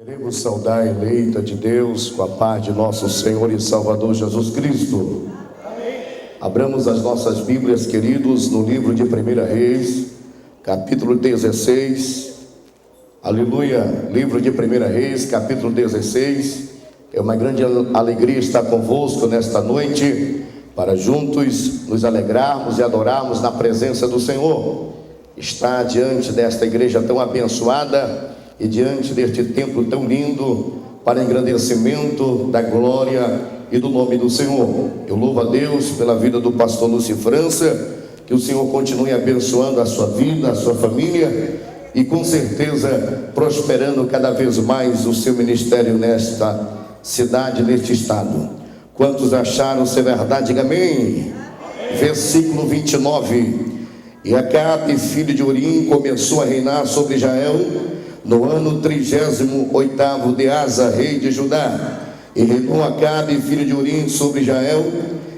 Queremos saudar a eleita de Deus com a paz de nosso Senhor e Salvador Jesus Cristo. Amém. Abramos as nossas Bíblias, queridos, no livro de 1 Reis, capítulo 16. Aleluia, livro de 1 Reis, capítulo 16. É uma grande alegria estar convosco nesta noite, para juntos nos alegrarmos e adorarmos na presença do Senhor. Está diante desta igreja tão abençoada e diante deste templo tão lindo, para engrandecimento da glória e do nome do Senhor. Eu louvo a Deus pela vida do pastor Lúcio França, que o Senhor continue abençoando a sua vida, a sua família, e com certeza prosperando cada vez mais o seu ministério nesta cidade, neste estado. Quantos acharam ser verdade? Diga amém. Amém. Versículo 29. E Acabe, filho de Urim, começou a reinar sobre Israel no ano 38º de Asa, rei de Judá. E reinou Acabe, filho de Urim, sobre Israel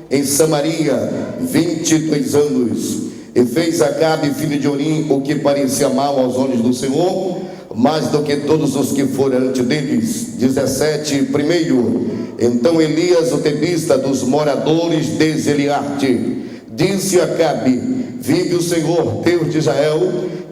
em Samaria 22 anos. E fez Acabe, filho de Urim, o que parecia mal aos olhos do Senhor, mais do que todos os que foram antes deles. 17, primeiro. Então Elias, o tebista, dos moradores de Zeliarte, disse a Acabe: vive o Senhor, Deus de Israel,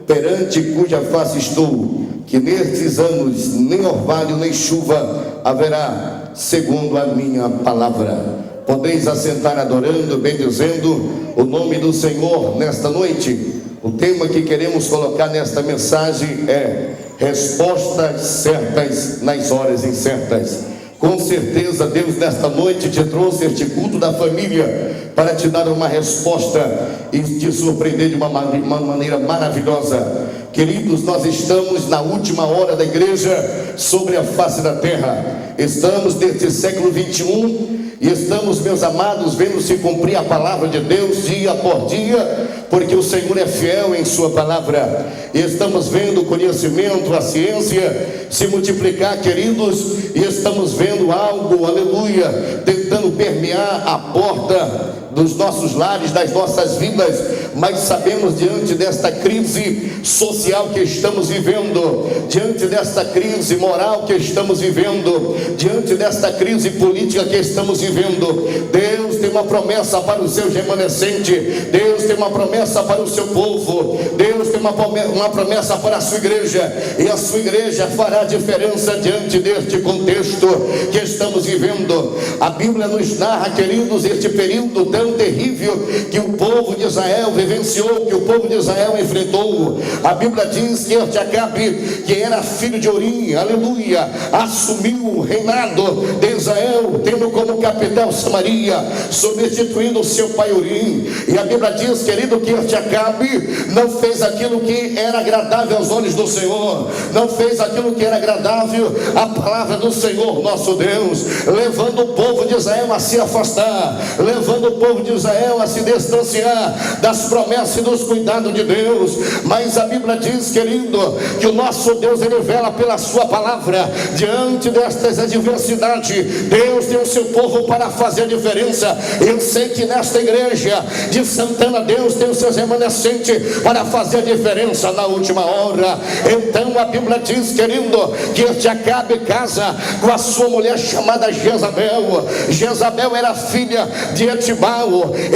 perante cuja face estou, que nestes anos nem orvalho nem chuva haverá, segundo a minha palavra. Podeis assentar adorando, bendizendo o nome do Senhor nesta noite. O tema que queremos colocar nesta mensagem é respostas certas nas horas incertas. Com certeza Deus nesta noite te trouxe este culto da família para te dar uma resposta e te surpreender de uma maneira maravilhosa. Queridos, nós estamos na última hora da igreja sobre a face da terra. Estamos neste século 21 e estamos, meus amados, vendo se cumprir a palavra de Deus dia por dia, porque o Senhor é fiel em sua palavra. E estamos vendo o conhecimento, a ciência se multiplicar, queridos, e estamos vendo algo, aleluia, tentando permear a porta dos nossos lares, das nossas vidas. Mas sabemos, diante desta crise social que estamos vivendo, diante desta crise moral que estamos vivendo, diante desta crise política que estamos vivendo, Deus tem uma promessa para o seu remanescente, Deus tem uma promessa para o seu povo, Deus tem uma promessa para a sua igreja, e a sua igreja fará diferença diante deste contexto que estamos vivendo. A Bíblia nos narra, queridos, este período tão terrível que o povo de Israel vivenciou, que o povo de Israel enfrentou. A Bíblia diz que este Acabe, que era filho de Urim, aleluia, assumiu o reinado de Israel, tendo como capital Samaria, substituindo o seu pai Urim. E a Bíblia diz, querido, que este Acabe não fez aquilo que era agradável aos olhos do Senhor, não fez aquilo que era agradável à palavra do Senhor nosso Deus, levando o povo de Israel a se afastar, levando o povo de Israel a se distanciar das promessas e dos cuidados de Deus. Mas a Bíblia diz, querido, que o nosso Deus, ele vela pela sua palavra. Diante destas adversidades, Deus tem o seu povo para fazer a diferença. Eu sei que nesta igreja de Santana, Deus tem os seus remanescentes para fazer a diferença na última hora. Então a Bíblia diz, querido, que este Acabe casa com a sua mulher chamada Jezabel. Jezabel era filha de Etibal.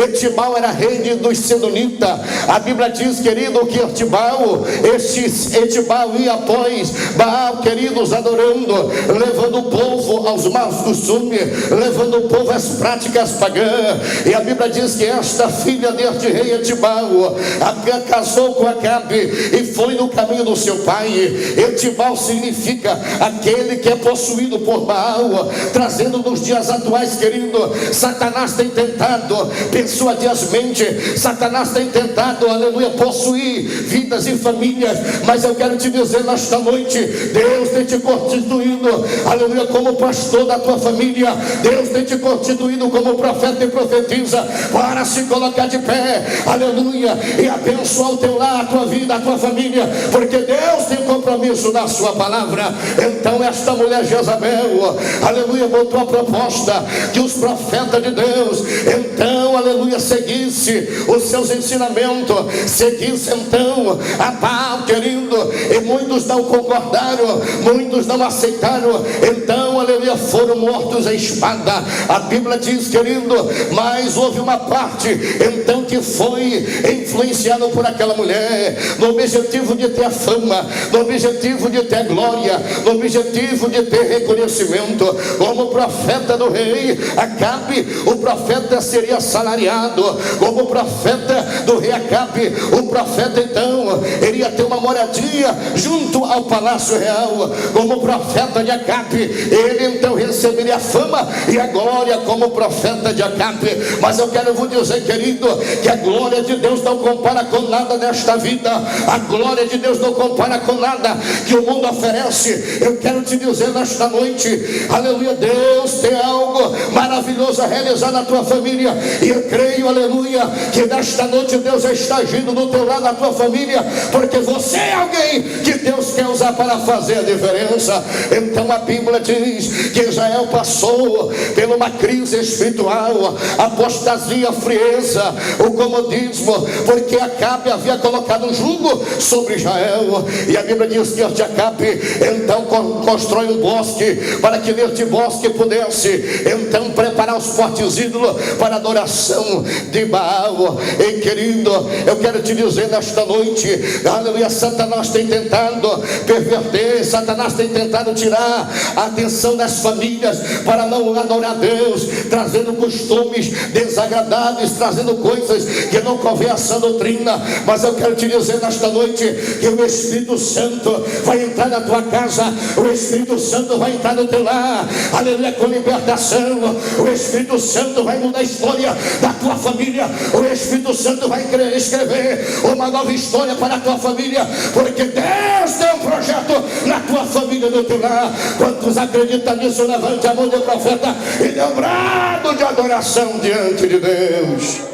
Etibal era rei dos Sedonitas. A Bíblia diz, querido, que Etibal ia após Baal, queridos, adorando, levando o povo aos maus costumes, levando o povo às práticas pagãs. E a Bíblia diz que esta filha deste rei Etibal casou com Acabe e foi no caminho do seu pai. Etibal significa aquele que é possuído por Baal, trazendo nos dias atuais, querido, Satanás tem tentado persuadiamente, Satanás tem tentado, aleluia, possuir vidas e famílias. Mas eu quero te dizer nesta noite, Deus tem te constituído, aleluia, como pastor da tua família. Deus tem te constituído como profeta e profetisa para se colocar de pé, aleluia, e abençoar o teu lar, a tua vida, a tua família, porque Deus tem compromisso na sua palavra. Então esta mulher Jezabel, aleluia, botou a proposta que os profetas de Deus, então, aleluia, seguisse os seus ensinamentos, seguisse então a Baal, querido, e muitos não concordaram, muitos não aceitaram. Então, aleluia, foram mortos à espada. A Bíblia diz, querido, mas houve uma parte então que foi influenciada por aquela mulher, no objetivo de ter a fama, no objetivo de ter glória, no objetivo de ter reconhecimento. Como profeta do rei Acabe, o profeta seria assalariado. Como profeta do rei Acabe, o profeta então iria ter uma moradia junto ao palácio real. Como profeta de Acabe, ele então receberia a fama e a glória como profeta de Acabe. Mas eu quero vos dizer, querido, que a glória de Deus não compara com nada nesta vida. A glória de Deus não compara com nada que o mundo oferece. Eu quero te dizer nesta noite, aleluia, Deus tem algo maravilhoso a realizar na tua família. E eu creio, aleluia, que nesta noite Deus está agindo do teu lado, na tua família, porque você é alguém que Deus quer usar para fazer a diferença. Então a Bíblia diz que Israel passou por uma crise espiritual, apostasia, frieza, o comodismo, porque Acabe havia colocado um jugo sobre Israel. E a Bíblia diz que Acabe então constrói um bosque, para que neste bosque pudesse então preparar os fortes ídolos para adoração de Baal. E querido, eu quero te dizer nesta noite, aleluia, Satanás tem tentado perverter, Satanás tem tentado tirar a atenção das famílias para não adorar Deus, trazendo costumes desagradáveis, trazendo coisas que não convém a sã doutrina. Mas eu quero te dizer nesta noite que o Espírito Santo vai entrar na tua casa, o Espírito Santo vai entrar no teu lar, aleluia, com libertação. O Espírito Santo vai mudar a história da tua família, o Espírito Santo vai escrever uma nova história para a tua família, porque Deus tem um projeto na tua família, no teu lar. Quantos acreditam nisso? Levante a mão de profeta e dê um brado de adoração diante de Deus.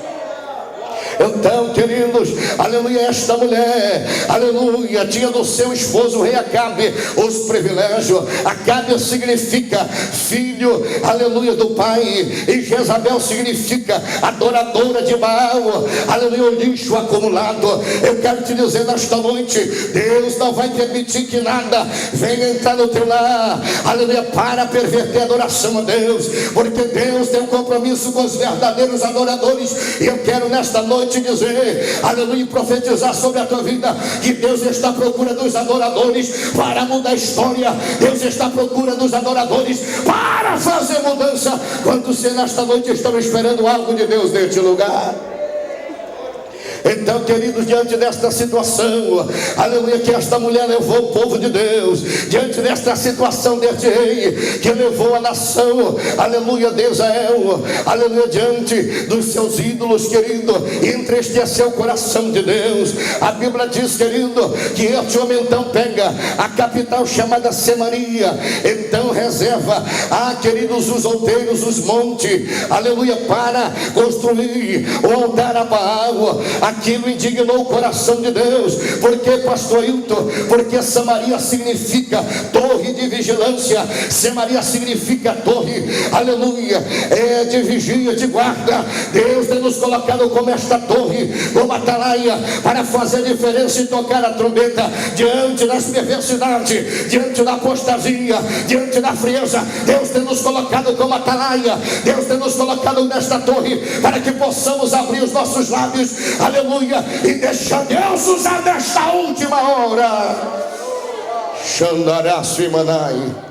Então, queridos, aleluia, esta mulher, aleluia, tinha do seu esposo o rei Acabe os privilégios. Acabe significa filho, aleluia, do pai, e Jezabel significa adoradora de Baal, aleluia, o lixo acumulado. Eu quero te dizer nesta noite, Deus não vai permitir que nada venha entrar no teu lar, aleluia, para perverter a adoração a Deus, porque Deus tem um compromisso com os verdadeiros adoradores. E eu quero nesta noite te dizer, aleluia, e profetizar sobre a tua vida, que Deus está à procura dos adoradores para mudar a história. Deus está à procura dos adoradores para fazer mudança. Quantos nesta noite estão esperando algo de Deus neste lugar? Então, queridos, diante desta situação, aleluia, que esta mulher levou o povo de Deus, diante desta situação deste rei, que levou a nação, aleluia, de Israel, aleluia, diante dos seus ídolos, querido, entristeceu o coração de Deus. A Bíblia diz, querido, que este homem então pega a capital chamada Samaria, então reserva, queridos, os outeiros, os montes, aleluia, para construir o altar a Baal. Aquilo indignou o coração de Deus. Por que, pastor Hilton? Porque Samaria significa torre de vigilância. Samaria significa torre, aleluia, de vigia, de guarda. Deus tem nos colocado como esta torre, como atalaia, para fazer a diferença e tocar a trombeta diante das perversidades, diante da apostasia, diante da frieza. Deus tem nos colocado como atalaia, Deus tem nos colocado nesta torre, para que possamos abrir os nossos lábios, aleluia, e deixar Deus usar nesta última hora. Xandaraço Manai.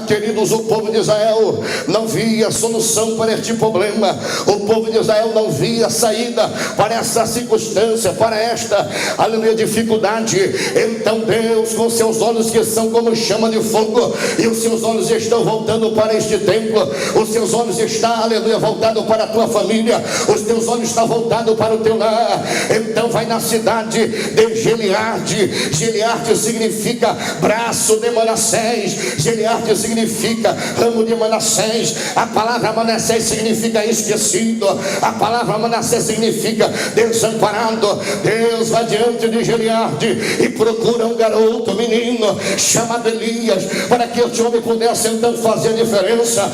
Queridos, o povo de Israel não via solução para este problema. O povo de Israel não via saída para essa circunstância, para esta, aleluia, dificuldade. Então Deus, com seus olhos que são como chama de fogo, e os seus olhos estão voltando para este templo, os seus olhos estão, aleluia, voltados para a tua família, os teus olhos estão voltados para o teu lar. Então vai na cidade de Gileade. Gileade significa braço de Manassés. Gileade Gileade significa ramo de Manassés. A palavra Manassés significa esquecido. A palavra Manassés significa desamparado. Deus vai diante de Gileade e procura um garoto, menino, chamado Elias, para que este homem pudesse então fazer a diferença.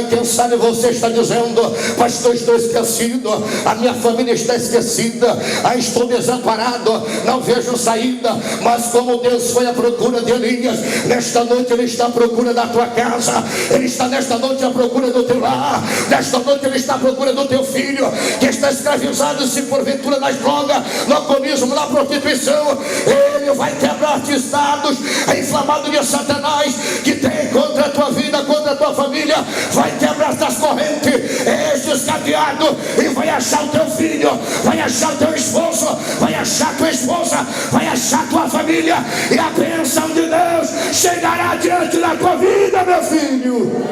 Quem sabe você está dizendo: pastor, estou esquecido, a minha família está esquecida, estou desamparado, não vejo saída. Mas como Deus foi à procura de Elias, nesta noite Ele está à procura da tua casa, Ele está nesta noite à procura do teu lar, nesta noite Ele está à procura do teu filho, que está escravizado, se porventura nas drogas, no alcoolismo, na prostituição. Ele vai quebrar estados inflamados de Satanás que tem contra a tua vida, contra a tua família. Vai quebrar estas correntes, estes cadeados, e vai achar o teu filho, vai achar o teu esposo, vai achar a tua esposa, vai achar a tua família, e a bênção de Deus chegará diante da tua vida, meu filho.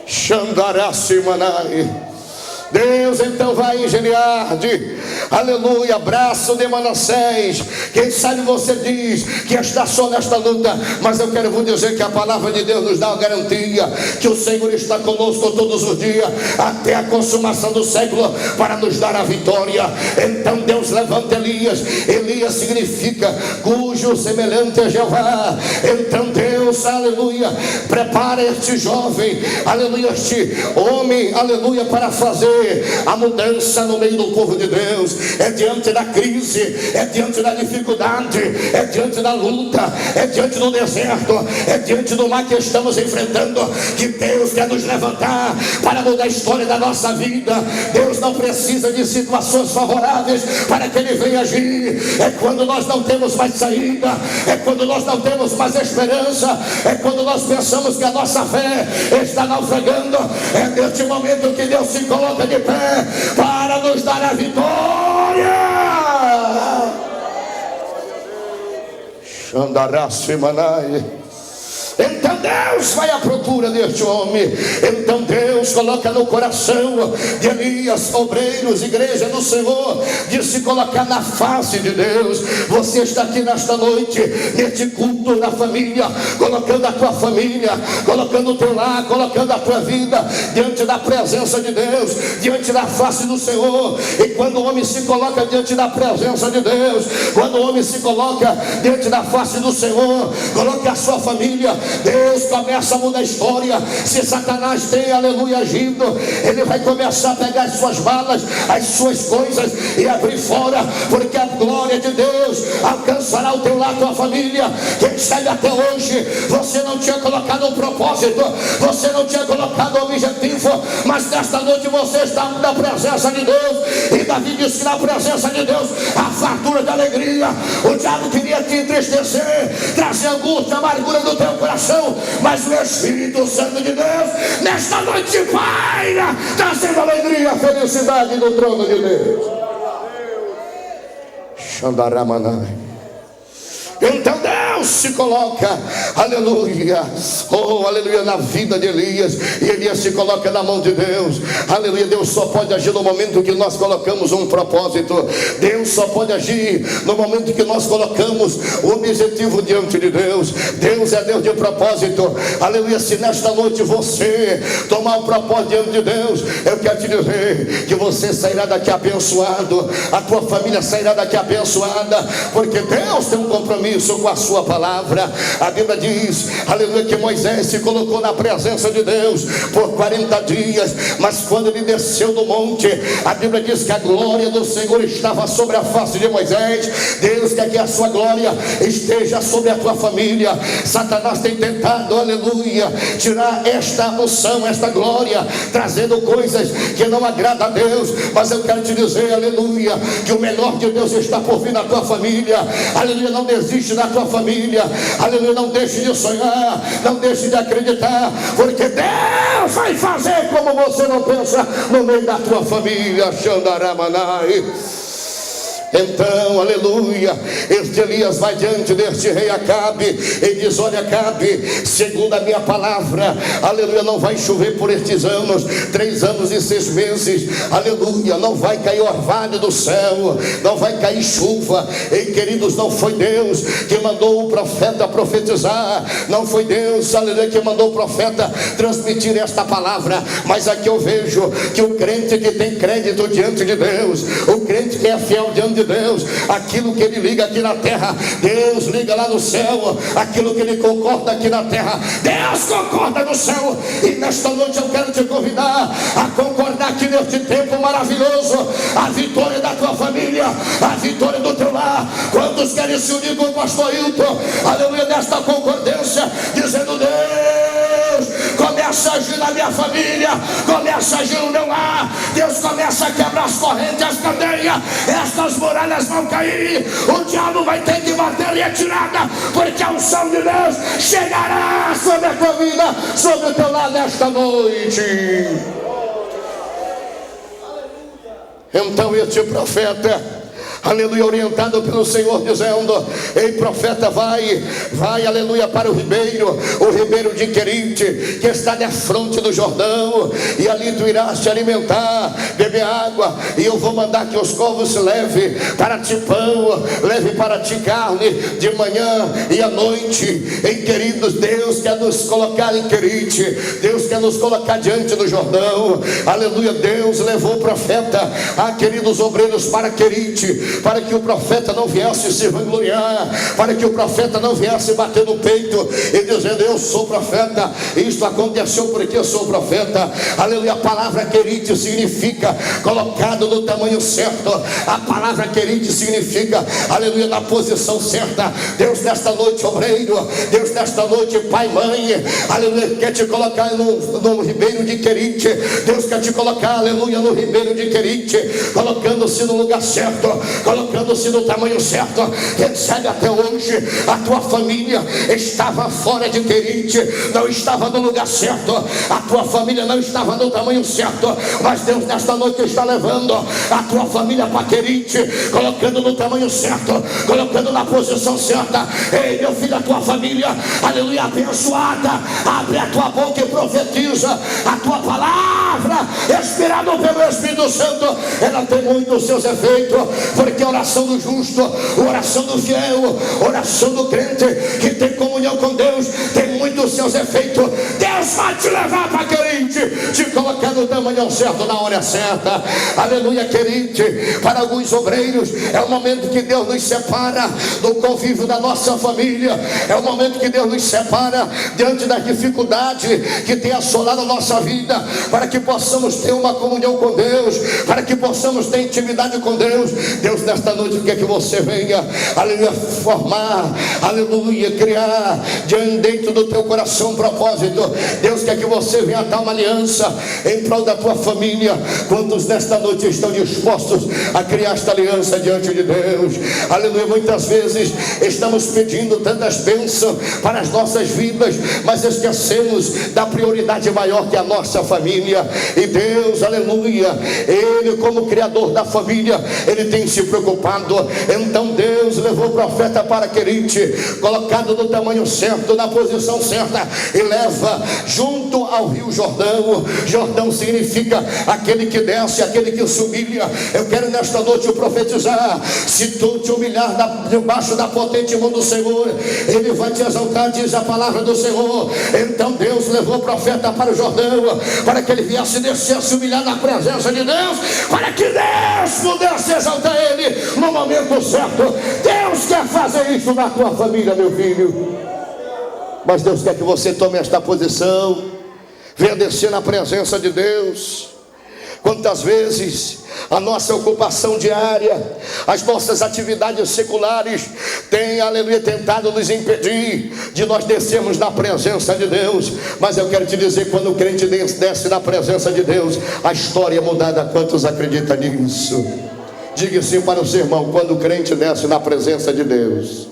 Xandará-se-manai. Deus então vai em Gileade, aleluia, braço de Manassés. Quem sabe você diz que está só nesta luta, mas eu quero vos dizer que a palavra de Deus nos dá uma garantia, que o Senhor está conosco todos os dias, até a consumação do século, para nos dar a vitória. Então Deus levanta Elias. Elias significa cujo semelhante a Jeová. Então Deus, aleluia, prepara este jovem, aleluia, este homem, aleluia, para fazer a mudança no meio do povo de Deus. É diante da crise, é diante da dificuldade, é diante da luta, é diante do deserto, é diante do mar que estamos enfrentando, que Deus quer nos levantar para mudar a história da nossa vida. Deus não precisa de situações favoráveis para que Ele venha agir. É quando nós não temos mais saída, é quando nós não temos mais esperança, é quando nós pensamos que a nossa fé está naufragando. É neste momento que Deus se coloca de pé para nos dar a vitória. Xandará-se-manai. Então Deus vai à procura deste homem. Então Deus coloca no coração de Elias, obreiros, igreja do Senhor, de se colocar na face de Deus. Você está aqui nesta noite, neste culto da família, colocando a tua família, colocando o teu lar, colocando a tua vida diante da presença de Deus, diante da face do Senhor. E quando o homem se coloca diante da presença de Deus, quando o homem se coloca diante da face do Senhor, coloca a sua família, Deus começa a mudar a história. Se Satanás tem, aleluia, agindo, ele vai começar a pegar as suas malas, as suas coisas e abrir fora, porque a glória de Deus alcançará o teu lar, a tua família. Quem sabe até hoje você não tinha colocado um propósito, você não tinha colocado um objetivo, mas nesta noite você está na presença de Deus. E Davi disse que na presença de Deus a fartura de alegria. O diabo queria te entristecer, trazer angústia, amargura do teu coração, mas o Espírito Santo de Deus nesta noite paira, trazendo alegria, felicidade do trono de Deus. Xandaramanai. Então Deus se coloca, aleluia, oh aleluia, na vida de Elias. E Elias se coloca na mão de Deus, aleluia. Deus só pode agir no momento que nós colocamos um propósito. Deus só pode agir no momento que nós colocamos o objetivo diante de Deus. Deus é Deus de propósito, aleluia. Se nesta noite você tomar um propósito diante de Deus, eu quero te dizer que você sairá daqui abençoado, a tua família sairá daqui abençoada, porque Deus tem um compromisso com a sua palavra. A Bíblia diz, aleluia, que Moisés se colocou na presença de Deus por 40 dias, mas quando ele desceu do monte, a Bíblia diz que a glória do Senhor estava sobre a face de Moisés. Deus quer que a sua glória esteja sobre a tua família. Satanás tem tentado, aleluia, tirar esta unção, esta glória, trazendo coisas que não agradam a Deus, mas eu quero te dizer, aleluia, que o melhor de Deus está por vir na tua família. Aleluia, não desiste da tua família, aleluia, não deixe de sonhar, não deixe de acreditar, porque Deus vai fazer como você não pensa no meio da tua família. Xandaramanai. Então, aleluia, este Elias vai diante deste rei Acabe e diz: olha, Acabe, segundo a minha palavra, aleluia, não vai chover por estes anos, 3 anos e 6 meses, aleluia, não vai cair orvalho do céu, não vai cair chuva. E queridos, não foi Deus que mandou o profeta profetizar, não foi Deus, aleluia, que mandou o profeta transmitir esta palavra, mas aqui eu vejo que o crente que tem crédito diante de Deus, o crente que é fiel diante de Deus, aquilo que ele liga aqui na terra, Deus liga lá no céu. Aquilo que ele concorda aqui na terra, Deus concorda no céu. E nesta noite eu quero te convidar a concordar aqui neste tempo maravilhoso, a vitória da tua família, a vitória do teu lar. Quantos querem se unir com o pastor Hilton, aleluia, nesta concordância, dizendo: Deus, começa a agir na minha família, começa a agir no meu lar. Deus começa a quebrar as correntes, as cadeias, estas muralhas vão cair. O diabo vai ter que bater em retirada, porque a unção de Deus chegará sobre a tua vida, sobre o teu lar nesta noite. Então este profeta, aleluia, orientado pelo Senhor, dizendo: ei, profeta, vai, aleluia, para o ribeiro de Querite, que está na fronte do Jordão, e ali tu irás te alimentar, beber água, e eu vou mandar que os corvos leve para ti pão, leve para ti carne, de manhã e à noite. Ei, queridos, Deus quer nos colocar em Querite, Deus quer nos colocar diante do Jordão, aleluia. Deus levou o profeta, queridos obreiros, para Querite, para que o profeta não viesse se vangloriar, para que o profeta não viesse bater no peito e dizendo: eu sou profeta, isto aconteceu porque eu sou profeta. Aleluia. A palavra Querite significa colocado no tamanho certo. A palavra Querite significa, aleluia, na posição certa. Deus nesta noite, obreiro, Deus nesta noite, pai, mãe, aleluia, quer te colocar no ribeiro de Querite. Deus quer te colocar, aleluia, no ribeiro de Querite, colocando-se no lugar certo, colocando-se no tamanho certo. Recebe até hoje, a tua família estava fora de Querite, não estava no lugar certo, a tua família não estava no tamanho certo, mas Deus nesta noite está levando a tua família para Querite, colocando no tamanho certo, colocando na posição certa. Ei, meu filho, a tua família, aleluia, abençoada, abre a tua boca e profetiza a tua palavra, inspirado pelo Espírito Santo. Ela tem muitos seus efeitos, porque a oração do justo, a oração do fiel, a oração do crente que tem comunhão com Deus, tem muitos seus efeitos. Deus vai te levar para Querite, te colocar no tamanho certo, na hora certa. Aleluia. Querite, para alguns obreiros, é o momento que Deus nos separa do convívio da nossa família, é o momento que Deus nos separa diante das dificuldades que tem assolado a nossa vida, para que possamos ter uma comunhão com Deus, para que possamos ter intimidade com Deus. Deus nesta noite quer que você venha, aleluia, formar, aleluia, criar dentro do teu coração um propósito. Deus quer que você venha atar uma aliança em prol da tua família. Quantos nesta noite estão dispostos a criar esta aliança diante de Deus? Aleluia. Muitas vezes estamos pedindo tantas bênçãos para as nossas vidas, mas esquecemos da prioridade maior, que é a nossa família. E Deus, aleluia, Ele, como criador da família, Ele tem se preocupado. Então Deus levou o profeta para Querite, colocado no tamanho certo, na posição certa, e leva junto ao rio Jordão. Jordão significa aquele que desce, aquele que se humilha. Eu quero nesta noite profetizar: se tu te humilhar debaixo da potente mão do Senhor, Ele vai te exaltar, diz a palavra do Senhor. Então Deus levou o profeta para o Jordão, para que ele viesse descer, se humilhar na presença de Deus, para que Deus pudesse exaltar ele no momento certo. Deus quer fazer isso na tua família, meu filho. Mas Deus quer que você tome esta posição, venha descer na presença de Deus. Quantas vezes a nossa ocupação diária, as nossas atividades seculares têm, aleluia, tentado nos impedir de nós descermos na presença de Deus. Mas eu quero te dizer, quando o crente desce na presença de Deus, a história é mudada. Quantos acreditam nisso? Diga assim para o seu irmão: quando o crente desce na presença de Deus,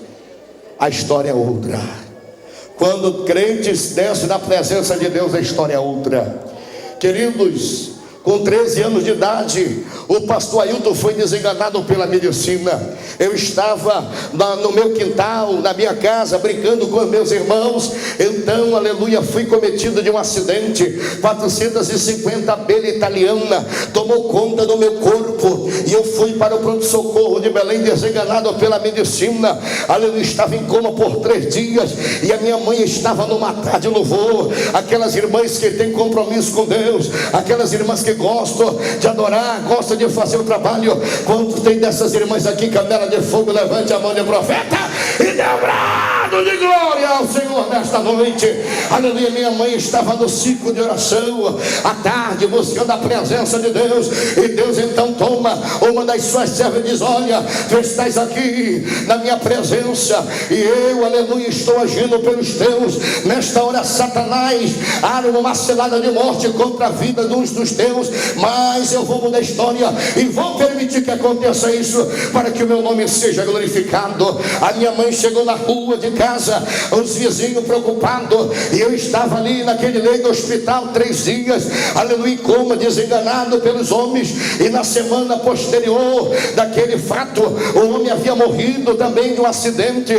a história é outra. Quando crentes descem na presença de Deus, a história é outra. Queridos, Com 13 anos de idade, o pastor Ailton foi desenganado pela medicina. Eu estava no meu quintal, na minha casa, brincando com meus irmãos. Então, aleluia, fui cometido de um acidente. 450 abelha italiana tomou conta do meu corpo, e eu fui para o pronto-socorro de Belém, desenganado pela medicina. Aleluia, estava em coma por 3 dias, e a minha mãe estava numa tarde no voo. Aquelas irmãs que têm compromisso com Deus, aquelas irmãs que gostam de adorar, gostam de fazer o trabalho. Quantos tem dessas irmãs aqui, canela de fogo? Levante a mão de profeta e dê um brado de glória ao Senhor nesta noite. Aleluia. Minha mãe estava no ciclo de oração à tarde, buscando a presença de Deus, e Deus então toma uma das suas servas e diz: olha, tu estás aqui na minha presença, e eu, aleluia, estou agindo pelos teus. Nesta hora Satanás arma uma cilada de morte contra a vida dos teus, mas eu vou mudar a história e vou permitir que aconteça isso, para que o meu nome seja glorificado. A minha mãe chegou na rua de casa, os vizinhos preocupados, e eu estava ali naquele leito do hospital 3 dias, aleluia, em coma, desenganado pelos homens. E na semana posterior daquele fato, o homem havia morrido também de um acidente,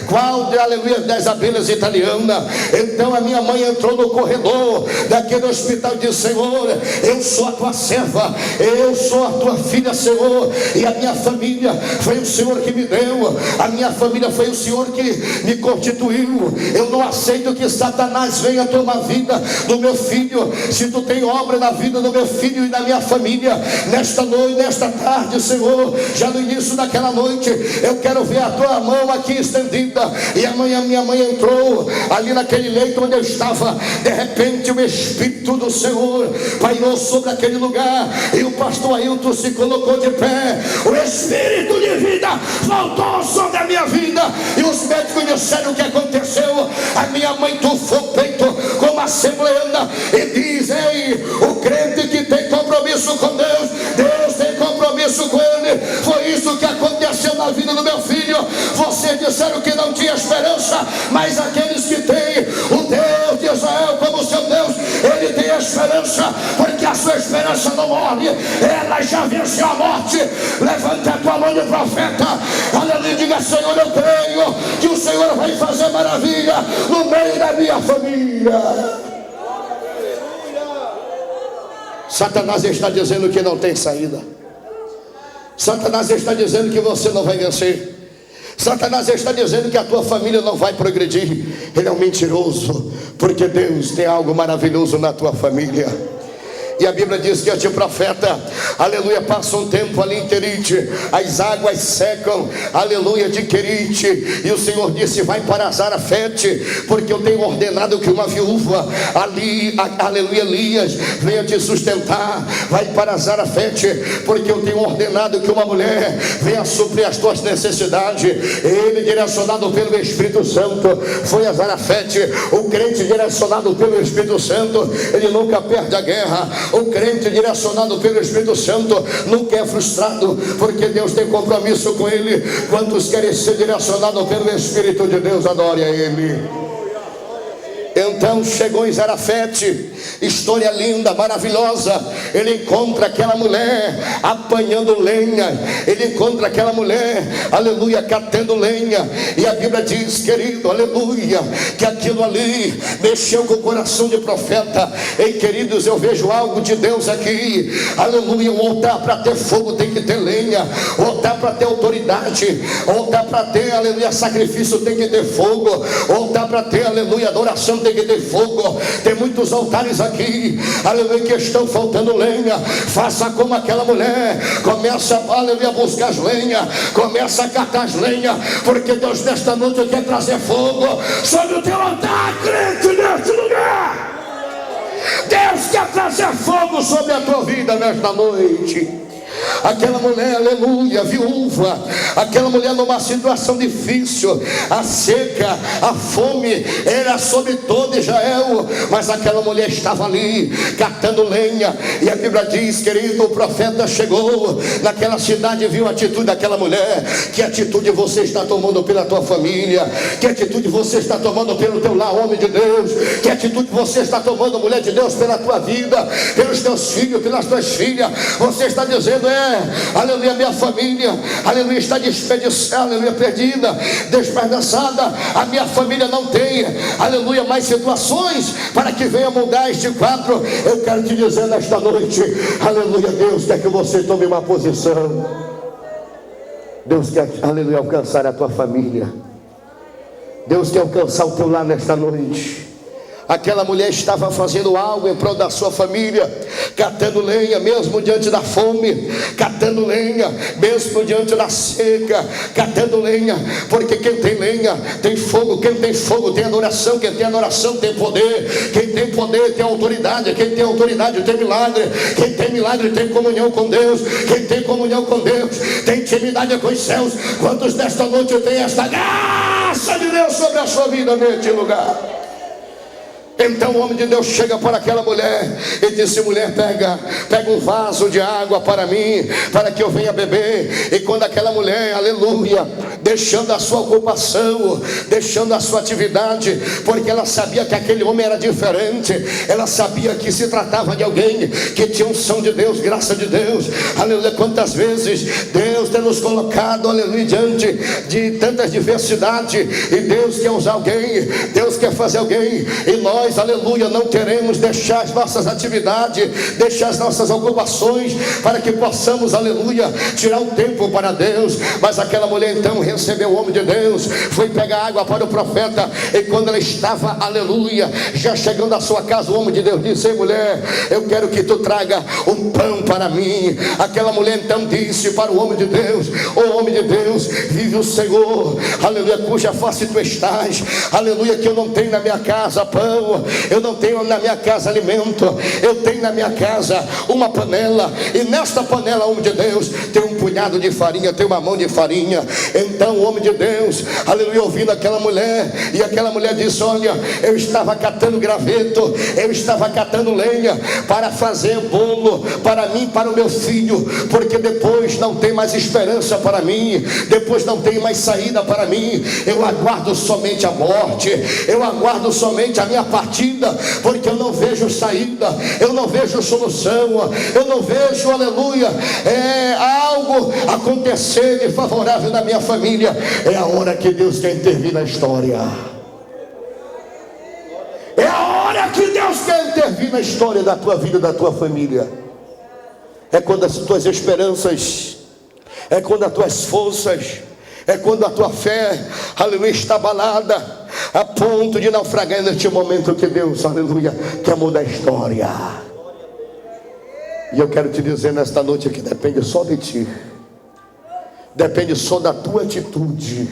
qual, aleluia, das abelhas italianas. Então a minha mãe entrou no corredor daquele hospital e disse: Senhor, eu sou a tua serva, eu sou a tua filha, Senhor, e a minha família foi o Senhor que me deu, a minha família foi o Senhor que me constituiu. Eu não aceito que Satanás venha tomar a vida do meu filho. Se tu tem obra na vida do meu filho e da minha família, nesta noite, nesta tarde, Senhor, já no início daquela noite, eu quero ver a tua mão aqui estendida. E amanhã minha mãe entrou ali naquele leito onde eu estava. De repente o Espírito do Senhor pairou sobre aquele lugar, e o pastor Ailton se colocou de pé. O Espírito de vida voltou sobre a minha vida, e os médicos disseram o que aconteceu. A minha mãe tufou o peito como assembleana e diz: ei, o crente que tem compromisso com Deus, Deus tem compromisso com ele. Foi isso que aconteceu na vida do meu filho. Vocês disseram que não tinha esperança, mas aqueles que têm o Deus de Israel como seu Deus, ele tem esperança, porque a sua esperança não morre, ela já venceu a morte. Levanta a tua mão de profeta, aleluia, diga: Senhor, eu creio que o Senhor vai fazer maravilha no meio da minha família. Satanás está dizendo que não tem saída. Satanás está dizendo que você não vai vencer. Satanás está dizendo que a tua família não vai progredir. Ele é um mentiroso, porque Deus tem algo maravilhoso na tua família. E a Bíblia diz que este profeta, aleluia, passa um tempo ali em Querite, as águas secam, aleluia, de Querite, e o Senhor disse: vai para Zarefete, porque eu tenho ordenado que uma viúva ali, aleluia, Elias, venha te sustentar. Vai para Zarefete, porque eu tenho ordenado que uma mulher venha suprir as tuas necessidades. Ele, direcionado pelo Espírito Santo, foi a Zarefete. O crente direcionado pelo Espírito Santo, ele nunca perde a guerra. O crente direcionado pelo Espírito Santo nunca é frustrado, porque Deus tem compromisso com ele. Quantos querem ser direcionados pelo Espírito de Deus? Adore a Ele. Então chegou em Zarefete, história linda, maravilhosa. Ele encontra aquela mulher apanhando lenha, ele encontra aquela mulher, aleluia, catando lenha. E a Bíblia diz, querido, aleluia, que aquilo ali mexeu com o coração de profeta. Ei, queridos, eu vejo algo de Deus aqui, aleluia. O altar para ter fogo tem que ter lenha, o altar para ter autoridade, o altar para ter, aleluia, sacrifício tem que ter fogo, o altar para ter, aleluia, adoração tem que ter fogo. Tem muitos altares aqui, aleluia, que estão faltando lenha. Faça como aquela mulher, começa, aleluia, a buscar as lenhas, começa a catar as lenhas, porque Deus nesta noite quer trazer fogo sobre o teu altar, crente, neste lugar. Deus quer trazer fogo sobre a tua vida nesta noite. aquela mulher, aleluia, viúva, aquela mulher numa situação difícil, a seca, a fome era sobre todo Israel, mas aquela mulher estava ali catando lenha, e a Bíblia diz, querido, o profeta chegou naquela cidade e viu a atitude daquela mulher. Que atitude você está tomando pela tua família? Que atitude você está tomando pelo teu lar, homem de Deus? Que atitude você está tomando, mulher de Deus, pela tua vida, pelos teus filhos, pelas tuas filhas? Você está dizendo, aleluia, minha família, aleluia, está desperdiçada, aleluia, perdida, despedaçada, a minha família não tem, aleluia, mais situações para que venha mudar este quadro. Eu quero te dizer nesta noite, aleluia, Deus quer que você tome uma posição. Deus quer, aleluia, alcançar a tua família. Deus quer alcançar o teu lar nesta noite. Aquela mulher estava fazendo algo em prol da sua família, catando lenha mesmo diante da fome, catando lenha mesmo diante da seca, catando lenha, porque quem tem lenha tem fogo, quem tem fogo tem adoração, quem tem adoração tem poder, quem tem poder tem autoridade, quem tem autoridade tem milagre, quem tem milagre tem comunhão com Deus, quem tem comunhão com Deus tem intimidade com os céus. Quantos nesta noite tem esta graça de Deus sobre a sua vida neste lugar? Então o homem de Deus chega para aquela mulher e disse, mulher, pega um vaso de água para mim, para que eu venha beber. E quando aquela mulher, aleluia, deixando a sua ocupação, deixando a sua atividade, porque ela sabia que aquele homem era diferente, ela sabia que se tratava de alguém que tinha unção de Deus, graça de Deus, aleluia. Quantas vezes Deus tem nos colocado, aleluia, diante de tantas diversidades, e Deus quer usar alguém, Deus quer fazer alguém, e nós, aleluia, não queremos deixar as nossas atividades, deixar as nossas ocupações, para que possamos, aleluia, tirar um tempo para Deus. Mas aquela mulher então recebeu o homem de Deus, foi pegar água para o profeta, e quando ela estava, aleluia, já chegando à sua casa, o homem de Deus disse, mulher, eu quero que tu traga um pão para mim. Aquela mulher então disse para o homem de Deus, ô homem de Deus, vive o Senhor, aleluia, cuja face tu estás, aleluia, que eu não tenho na minha casa pão, eu não tenho na minha casa alimento, eu tenho na minha casa uma panela, e nesta panela, homem de Deus, tem um punhado de farinha, tem uma mão de farinha. Então o homem de Deus, aleluia, ouvindo aquela mulher, e aquela mulher disse, olha, eu estava catando graveto, eu estava catando lenha para fazer bolo para mim, para o meu filho, porque depois não tem mais esperança para mim, depois não tem mais saída para mim, eu aguardo somente a morte, eu aguardo somente a minha partida, porque eu não vejo saída, eu não vejo solução, eu não vejo, aleluia, algo acontecer de favorável na minha família. É a hora que Deus quer intervir na história, é a hora que Deus quer intervir na história da tua vida, da tua família. É quando as tuas esperanças, é quando as tuas forças, é quando a tua fé, aleluia, está abalada, a ponto de naufragar neste momento que Deus, aleluia, quer mudar a história. E eu quero te dizer nesta noite que depende só de ti, depende só da tua atitude,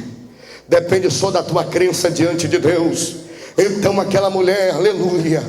depende só da tua crença diante de Deus. Então aquela mulher, aleluia,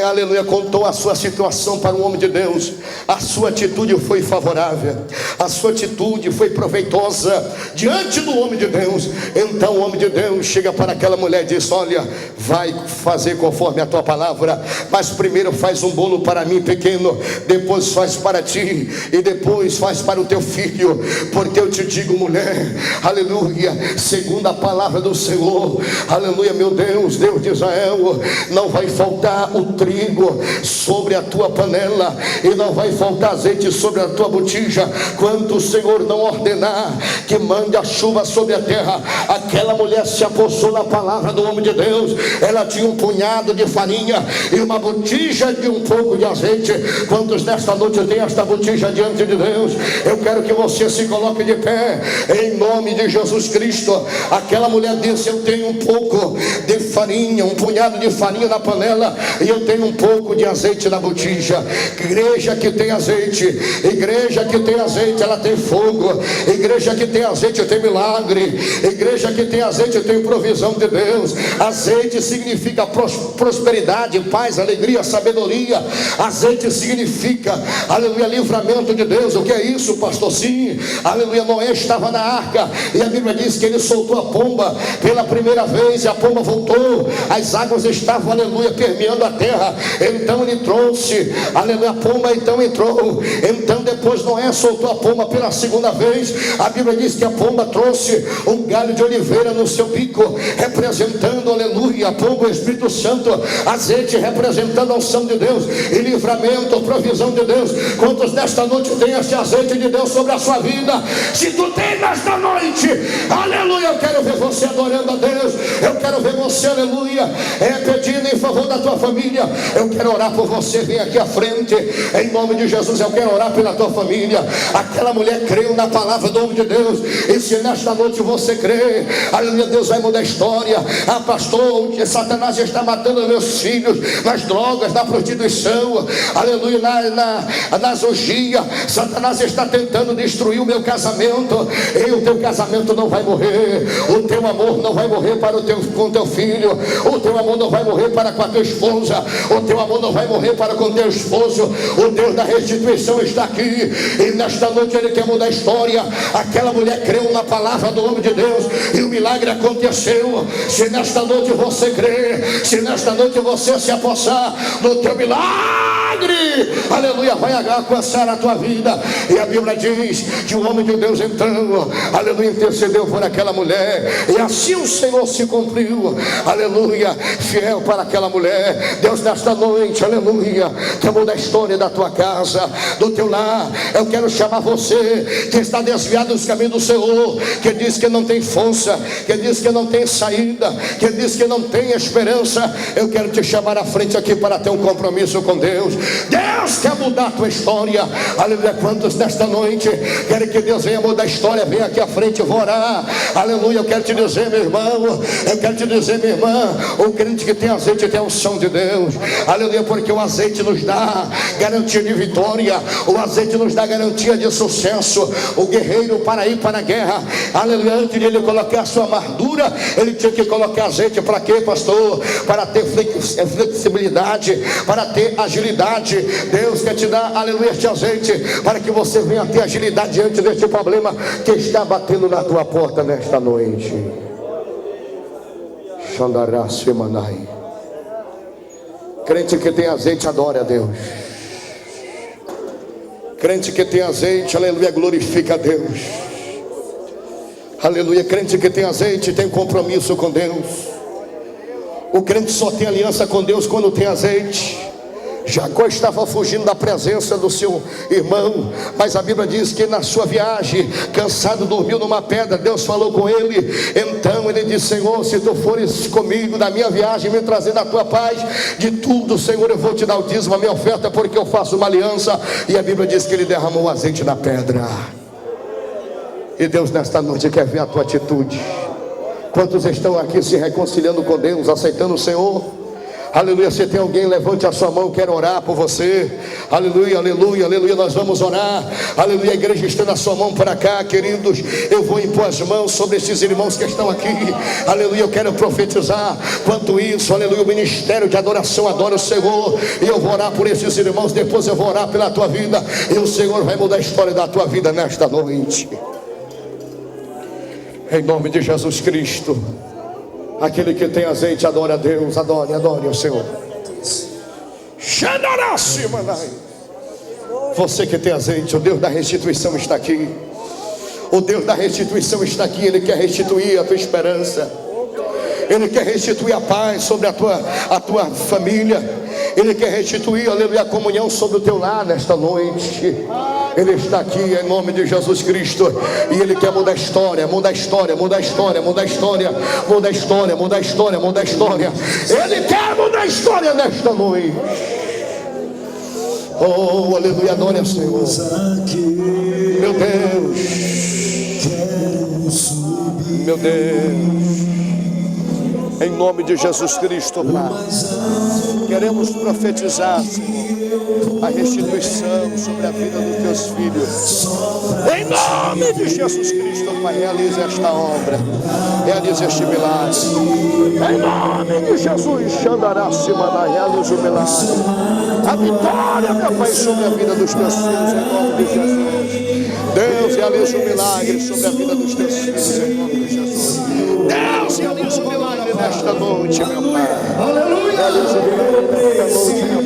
aleluia, contou a sua situação para o homem de Deus. A sua atitude foi favorável, a sua atitude foi proveitosa diante do homem de Deus. Então o homem de Deus chega para aquela mulher e diz, olha, vai fazer conforme a tua palavra, mas primeiro faz um bolo para mim pequeno, depois faz para ti, e depois faz para o teu filho, porque eu te digo, mulher, aleluia, segundo a palavra do Senhor, aleluia, meu Deus, Deus de Israel, não vai faltar o trigo sobre a tua panela, e não vai faltar azeite sobre a tua botija, quando o Senhor não ordenar que mande a chuva sobre a terra. Aquela mulher se apossou na palavra do homem de Deus. Ela tinha um punhado de farinha e uma botija de um pouco de azeite. Quantos nesta noite tem esta botija diante de Deus? Eu quero que você se coloque de pé em nome de Jesus Cristo. Aquela mulher disse, eu tenho um pouco de farinha, um punhado de farinha na panela, e eu tenho um pouco de azeite na botija. Igreja que tem azeite, igreja que tem azeite, ela tem fogo. Igreja que tem azeite tem milagre. Igreja que tem azeite tem provisão de Deus. Azeite significa prosperidade, paz, alegria, sabedoria. Azeite significa, aleluia, livramento de Deus. O que é isso, pastor? Sim, aleluia, Noé estava na arca e a Bíblia diz que ele soltou a pomba pela primeira vez e a pomba voltou. As águas estavam, aleluia, permeando a terra. Então ele trouxe, aleluia, a pomba então entrou. Então depois Noé soltou a pomba pela segunda vez. A Bíblia diz que a pomba trouxe um galho de oliveira no seu bico, representando, aleluia, a pomba, o Espírito Santo. Azeite representando a unção de Deus e livramento, provisão de Deus. Quantos nesta noite tem este azeite de Deus sobre a sua vida? Se tu tem nesta noite, aleluia, eu quero ver você adorando a Deus. Eu quero ver você, aleluia, pedindo em favor da tua família. Eu quero orar por você. Vem aqui à frente, em nome de Jesus. Eu quero orar pela tua família. Aquela mulher creu na palavra do homem de Deus, e se nesta noite você crê, aleluia, Deus vai mudar a história. Ah, pastor, Satanás está matando meus filhos nas drogas, na prostituição, aleluia, nas orgias. Satanás está tentando destruir o meu casamento. E o teu casamento não vai morrer. O teu amor não vai morrer com teu filho. O teu amor não vai morrer para com a tua esposa. O teu amor não vai morrer para com teu esposo. O Deus da restituição está aqui, e nesta noite Ele quer mudar a história. Aquela mulher creu na palavra do homem de Deus e o milagre aconteceu. Se nesta noite você crê, se nesta noite você se apossar do teu milagre, aleluia, vai alcançar a tua vida. E a Bíblia diz que o homem de Deus então, aleluia, intercedeu por aquela mulher, e assim o Senhor se cumpriu, aleluia, fiel para aquela mulher. Deus, nesta noite, aleluia, quer mudar a história da tua casa, do teu lar. Eu quero chamar você que está desviado dos caminhos do Senhor, que diz que não tem força, que diz que não tem saída, que diz que não tem esperança. Eu quero te chamar à frente aqui para ter um compromisso com Deus. Deus quer mudar a tua história, aleluia. Quantos nesta noite querem que Deus venha mudar a história? Vem aqui à frente, eu vou orar, aleluia. Eu quero te dizer, meu irmão, eu quero te dizer, minha irmã, o crente que tem azeite tem a unção de Deus, aleluia, porque o azeite nos dá garantia de vitória, o azeite nos dá garantia de sucesso. O guerreiro, para ir para a guerra, aleluia, antes de ele colocar a sua armadura, ele tinha que colocar azeite. Para quê, pastor? Para ter flexibilidade, para ter agilidade. Deus quer te dar, aleluia, este azeite, para que você venha ter agilidade diante deste problema que está batendo na tua porta nesta noite. Xandará Semanai. Crente que tem azeite, adora a Deus. Crente que tem azeite, aleluia, glorifica a Deus. Aleluia, crente que tem azeite tem compromisso com Deus. O crente só tem aliança com Deus quando tem azeite. Jacó estava fugindo da presença do seu irmão, mas a Bíblia diz que na sua viagem, cansado, dormiu numa pedra. Deus falou com ele. Então ele disse: Senhor, se tu fores comigo na minha viagem, me trazendo a tua paz, de tudo, Senhor, eu vou te dar o dízimo, a minha oferta, porque eu faço uma aliança. E a Bíblia diz que ele derramou o azeite na pedra. E Deus nesta noite quer ver a tua atitude. Quantos estão aqui se reconciliando com Deus, aceitando o Senhor? Aleluia. Se tem alguém, levante a sua mão, quero orar por você. Aleluia, aleluia, aleluia. Nós vamos orar. Aleluia. A igreja estende a sua mão para cá, queridos. Eu vou impor as mãos sobre esses irmãos que estão aqui. Aleluia. Eu quero profetizar quanto isso. Aleluia. O ministério de adoração adora o Senhor. E eu vou orar por esses irmãos. Depois eu vou orar pela tua vida. E o Senhor vai mudar a história da tua vida nesta noite. Em nome de Jesus Cristo. Aquele que tem azeite, adora a Deus. Adore, adore o Senhor. Você que tem azeite, o Deus da restituição está aqui. O Deus da restituição está aqui. Ele quer restituir a tua esperança. Ele quer restituir a paz sobre a tua família. Ele quer restituir, aleluia, a comunhão sobre o teu lar nesta noite. Ele está aqui em nome de Jesus Cristo. E Ele quer mudar a história, mudar a história, mudar a história, mudar a história, mudar a história, mudar a história, mudar a história. Ele quer mudar a história nesta noite. Oh, aleluia, adore ao Senhor. Meu Deus, meu Deus. Em nome de Jesus Cristo, Pai, queremos profetizar, Senhor, a restituição sobre a vida dos teus filhos. Em nome de Jesus Cristo, Pai, realize esta obra, realize este milagre. Em nome de Jesus, Xandará-Simana, realize o milagre. A vitória, meu Pai, sobre a vida dos teus filhos, em nome de Jesus. Deus, realize o milagre sobre a vida dos teus filhos, em nome de Jesus. Deus, realize o milagre nesta noite, meu Pai. Realize o milagre nesta noite, meu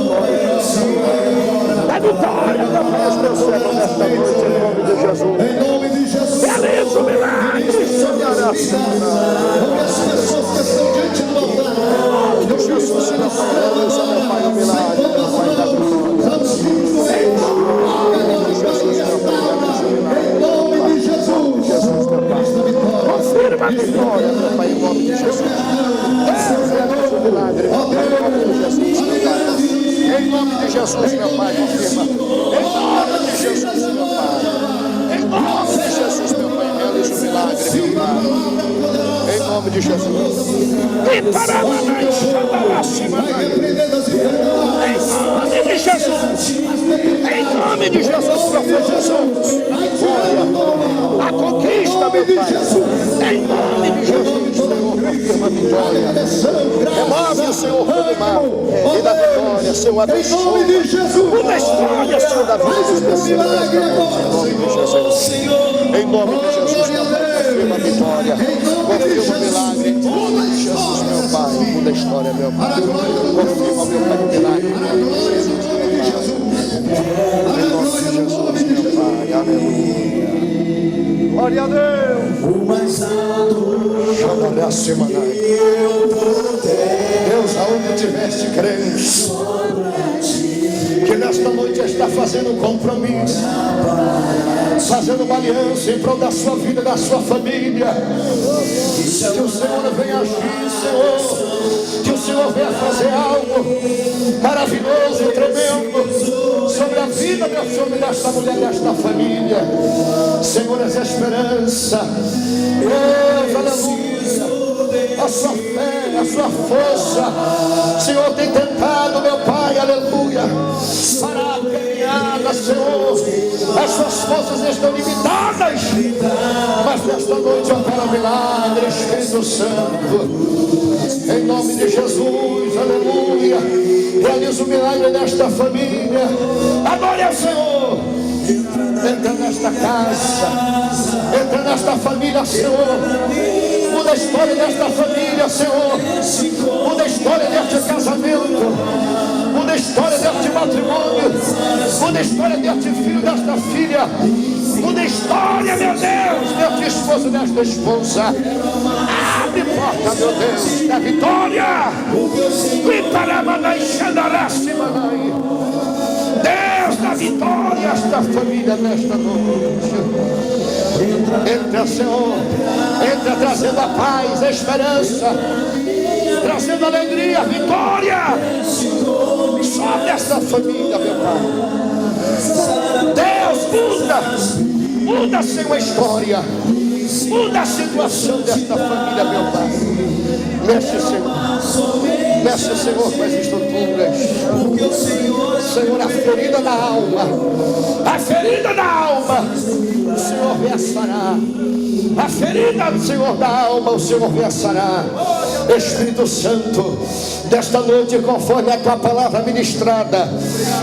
Pai. Da vitória, meu Pai, aos teus servos nesta noite, em nome de Jesus. Em nome de Jesus. Realize o milagre. Porque as pessoas que estão diante do altar, Deus Jesus, meu Pai, realize, meu Pai, o milagre, meu Pai, da vitória. Em nome de Jesus, meu Pai, realize o milagre. Em nome de Jesus, Jesus, meu Pai. Confirma a vitória, meu Pai, em nome de Jesus. Deus, realize o milagre, meu Pai, em nome de Jesus, meu Pai. Em nome de Jesus, meu Pai, confirma. Em nome de Jesus, meu Pai. Em nome de Jesus, meu Pai, realize o milagre, meu Pai. Em nome de Jesus. E para a mãe, Xandará-Simana. Em nome de Jesus. Em nome de Jesus, profetizamos. Olha, a conquista, meu Pai. Em nome de Jesus, Senhor, confirma a vitória. Remove o Senhor todo mal. E da vitória, Senhor, abençoa. Em nome de Jesus. Uma história, Senhor, da vida dos teus filhos. Em nome de Jesus. Em nome de Jesus, meu Pai, confirma a vitória. Confirma o milagre. Em nome de Jesus, meu Pai. Muda a história, meu Pai. Confirma, meu Pai, o milagre. Em nome de Jesus, meu Pai. Aleluia. Glória a Deus. O mais alto. Xandará-Simana. Deus, aonde tiveste crente, que nesta noite está fazendo um compromisso, fazendo uma aliança em prol da sua vida, da sua família. Que o Senhor venha agir, Senhor. Que o Senhor venha fazer algo maravilhoso, tremendo sobre a vida, meu Senhor, desta mulher, desta família. Senhor, essa esperança. Deus, aleluia. A sua fé, a sua força, Senhor, tem tentado, meu Pai, aleluia, para a caminhada, Senhor. As suas forças estão limitadas, mas nesta noite opera milagre, Espírito Santo, em nome de Jesus, aleluia. Realiza o milagre desta família. Adore ao Senhor. Entra nesta casa, entra nesta família, Senhor. Muda a história desta família, Senhor. Muda a história deste casamento. Muda a história deste matrimônio. Muda a história deste filho, desta filha. Muda a história, meu Deus, deste esposo, desta esposa. Abre porta, meu Deus, da vitória. E para a mãe, Xandará-Simana. Deus da vitória, esta família nesta noite. Entra, Senhor. Entra trazendo a paz, a esperança, trazendo alegria, vitória sobre esta família, meu Pai. Deus, muda, Senhor, a história. Muda a situação desta família, meu Pai. Mexe, Senhor. Mexe, Senhor, com as estruturas. Senhor, a ferida da alma. A ferida da alma. O Senhor vem a sarar. A ferida, Senhor, da alma, o Senhor vem a sarar. Espírito Santo, desta noite, conforme a tua palavra ministrada,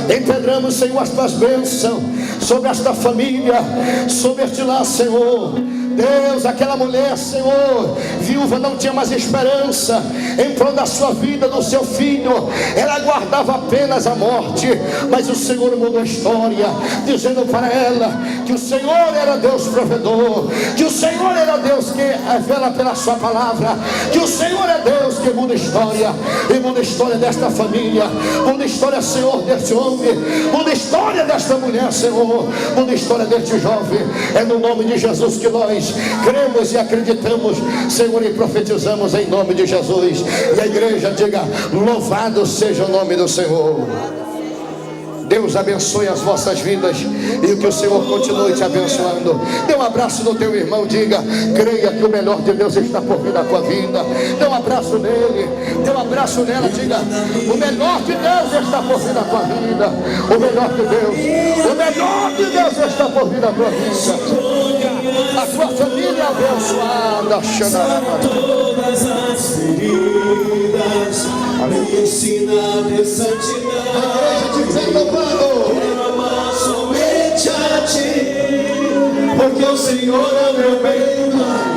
entendamos, Senhor, as tuas bênçãos sobre esta família, sobre este lar, Senhor. Deus, aquela mulher, Senhor, viúva, não tinha mais esperança em prol da sua vida, do seu filho. Ela aguardava apenas a morte, mas o Senhor mudou a história, dizendo para ela que o Senhor era Deus provedor, que o Senhor era Deus que vela pela sua palavra, que o Senhor é Deus que muda a história. E muda a história desta família, muda a história, Senhor, deste homem, muda a história desta mulher, Senhor, muda a história deste jovem. É no nome de Jesus que nós cremos e acreditamos, Senhor, e profetizamos em nome de Jesus. E a igreja diga: louvado seja o nome do Senhor. Deus abençoe as vossas vidas e que o Senhor continue te abençoando. Dê um abraço no teu irmão, diga: creia que o melhor de Deus está por vir na tua vida. Dê um abraço nele, dê um abraço nela, diga: o melhor de Deus está por vir na tua vida. O melhor de Deus, o melhor de Deus está por vir na tua vida. A tua família abençoada. Todas as feridas me ensina a santidade. Quero amar somente a ti, porque o Senhor é meu bem.